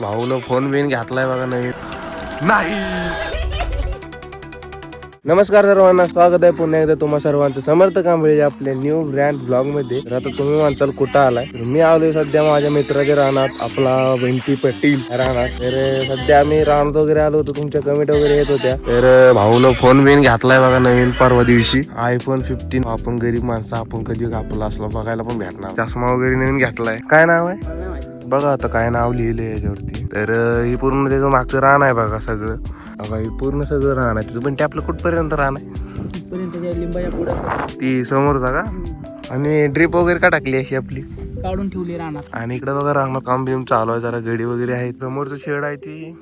भाऊनं phone बिन घेतलाय बघा नवीन. नाही. नमस्कार सर्वांना, स्वागत आहे पुन्हा एकदा तुम्हा सर्वांचं समर्थ कांबळे आपल्या न्यू ब्रँड ब्लॉग मध्ये. तर आता तुम्ही म्हणताल कुठं आलाय, तर मी आलोय सध्या माझ्या मित्राच्या रानात, आपला बंटी पाटील रानात. तर सध्या आम्ही रानात वगैरे आलो होतो, तुमच्या कमेंट वगैरे येत होत्या. तर भाऊनं फोन बिन घेतलाय बघा नवीन परवा दिवशी, iPhone 15. आपण गरीब माणसं, आपण कधी आपला असला बघायला पण भेटणार. चष्मा वगैरे नवीन घेतलाय. काय नाव आहे बघा, आता काय नाव लिहिलंय याच्यावरती. तर ही पूर्ण त्याचं मागचं रान आहे बघा सगळं. बघा ही पूर्ण सगळं रान आहे तिचं. पण ते आपलं कुठपर्यंत रान आहे, लिंबाच्या पुढं ती समोरचा का? आणि ड्रिप वगैरे का टाकली अशी आपली काढून ठेवली रानात. आणि इकडे बघा रानात काम बिम चालू आहे, जरा गडी वगैरे आहे. समोरचं शेड आहे ती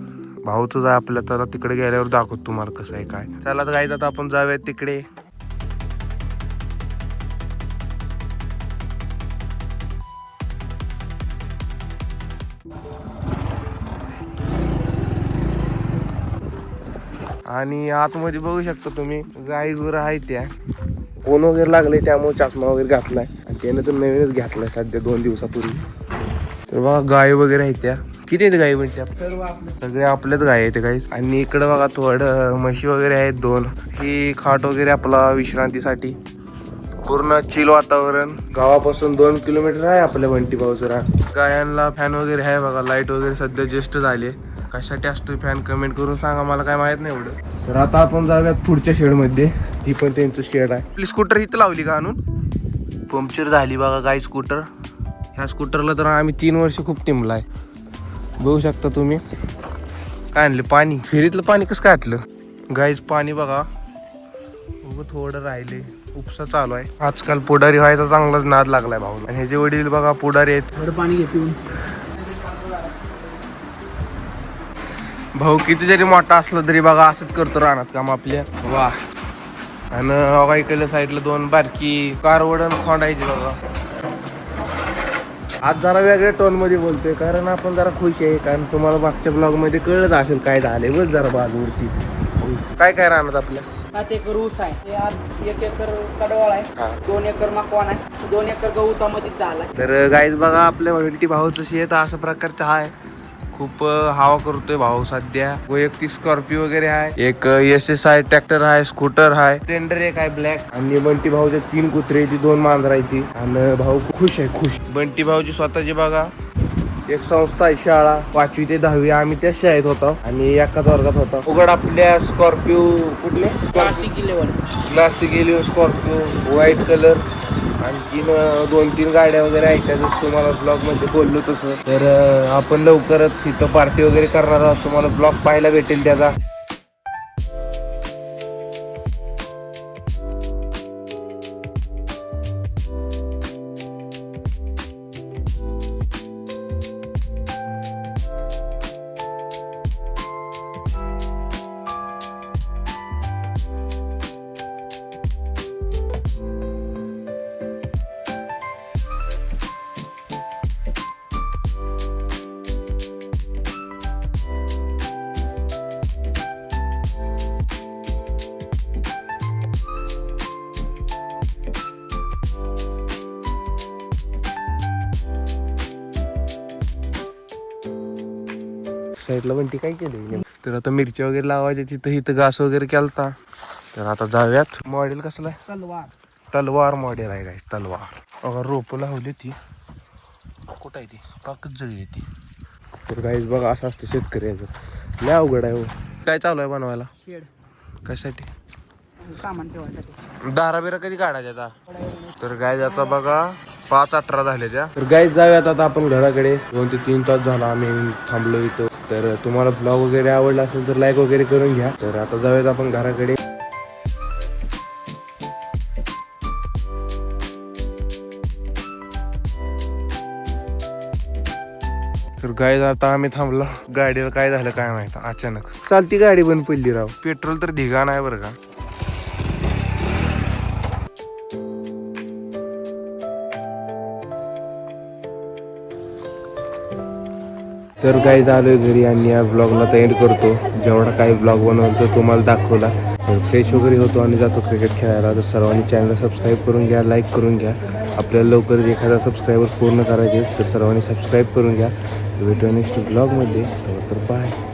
भाऊच आहे आपल्या. तर तिकडे गेल्यावर दाखवतो तुम्हाला कसं आहे काय. चला तर काय, आता आपण जाऊयात तिकडे. आणि आतमध्ये बघू शकता तुम्ही गाई गुरं आहेत, त्या कोण वगैरे लागले त्यामुळे चष्मा वगैरे घातलाय. आणि त्याने तर नवीनच घातलाय सध्या 2 दिवसापूर्वी. तर बघा गाय वगैरे आहेत, त्या किती आहेत गाई म्हणजे सगळे आपल्याच गाय आहेत गाईच. आणि इकडे बघा थोडं म्हशी वगैरे आहेत 2. ही खाट वगैरे आपला विश्रांतीसाठी. पूर्ण चिल वातावरण. गावापासून 2 किलोमीटर आहे आपल्या बंटी भाऊचं रान. गायांना फॅन वगैरे आहे बघा. लाईट वगैरे सध्या ज्येष्ठ झाली. कशासाठी असतोय फॅन कमेंट करून सांगा, मला काय माहित नाही एवढं. तर आता आपण जाऊयात पुढच्या शेड मध्ये. ती पण त्यांचं शेड आहे. आपली स्कूटर इथं लावली का आणून, पंक्चर झाली बघा गाई स्कूटर. ह्या स्कूटरला तर आम्ही 3 वर्ष खूप टिमलाय. बघू शकता तुम्ही. काय आणलं पाणी, फेरीतलं पाणी कसं काय आटलं गाईच. पाणी बघा थोडं राहिले, उपसा चालू आहे. आजकाल पुढारी व्हायचा चांगलाच नाद लागलाय भाऊला. आणि ह्याचे वडील बघा पुढारी आहेत. थोडं पाणी घे पिऊन. भाऊ किती जरी मोठा असला तरी बघा असंच करतो रानात काम आपल्या. वा. आणि बघा इकडल्या साईडला 2 बारकी कारवडण खोंडायची बघा. आज जरा वेगळ्या टोन मध्ये बोलतोय कारण आपण जरा खुश आहे. कारण तुम्हाला मागच्या ब्लॉग मध्ये कळलंच असेल काय झालंय. बस जरा बाजूवरती काय काय रानात आपल्या 7 एकर ऊस आहे. ते आज 1 एकर कडवाळ आहे. 2 एकर मकवान आहे. 2 एकर गवतामध्ये झालाय. तर गाईज बघा आपल्या वडील भाऊचं शेत अशा प्रकारचं आहे. खूप हवा करतोय भाऊ सध्या. वैयक्तिक स्कॉर्पिओ वगैरे आहे. एक SSI ट्रॅक्टर आहे, स्कूटर आहे, टेंडर एक आहे ब्लॅक. आणि बंटी भाऊचे 3 कुत्रे, 2 मांजर आहे ती. आणि भाऊ खुश आहे, खुश. बंटी भाऊची स्वतःची बघा एक संस्था आहे, शाळा 5वी ते 10वी. आम्ही त्याच शाळेत होतो आणि एकाच वर्गात होता. उघड आपल्या स्कॉर्पिओ कुठले क्लासिक 11 स्कॉर्पिओ व्हाईट कलर. आणखीन 2-3 गाड्या वगैरे आहेत. त्याच तुम्हाला ब्लॉग मध्ये बोललो तसं. तर आपण लवकरच तिथं पार्टी वगैरे करणार आहोत. तुम्हाला ब्लॉग पाहायला भेटेल त्याचा. साईडला बंटी काय केलं. तर आता मिरची वगैरे लावायची तिथं. इथं घास वगैरे केलता. तर आता जाऊयात. मॉडेल कसलं आहे, तलवार मॉडेल आहे काय. तलवार रोप लावली ती. कुठं आहे ती, पाकच जळली ती. तर गाईज बघा असं असतं शेतकऱ्याचं. लय अवघड आहे हो. काय चालू आहे बनवायला शेड कशासाठी, सामान ठेवायसाठी. दारा बिरा कधी काढायच्या आता. तर गाईज आता बघा 5:18 झाले त्या. तर गाईज जाऊयात आता आपण घराकडे. 2 ते 3 तास झाला आम्ही थांबलो इथं. तर तुम्हाला ब्लॉग वगैरे आवडला असेल तर लाईक वगैरे करून घ्या. तर आता जाऊयात आपण घराकडे. तर गाईज आता आम्ही थांबलो. गाडीला काय झालं काय माहित, अचानक चालती गाडी बंद पडली राव. पेट्रोल तर ढिगा नाही बरं का. तर गाईज आलोय घरी आणि या ब्लॉगला तर एंड करतो. जेवढा काही ब्लॉग बनवतो तुम्हाला दाखवला. तर फ्रेश वगैरे होतो आणि जातो क्रिकेट खेळायला. तर सर्वांनी चॅनलला सबस्क्राईब करून घ्या, लाईक करून घ्या. आपल्याला लवकरच एखादा सबस्क्रायबर पूर्ण करायचे. तर सर्वांनी सबस्क्राईब करून घ्या. भेटूया नेक्स्ट ब्लॉगमध्ये तर बाय.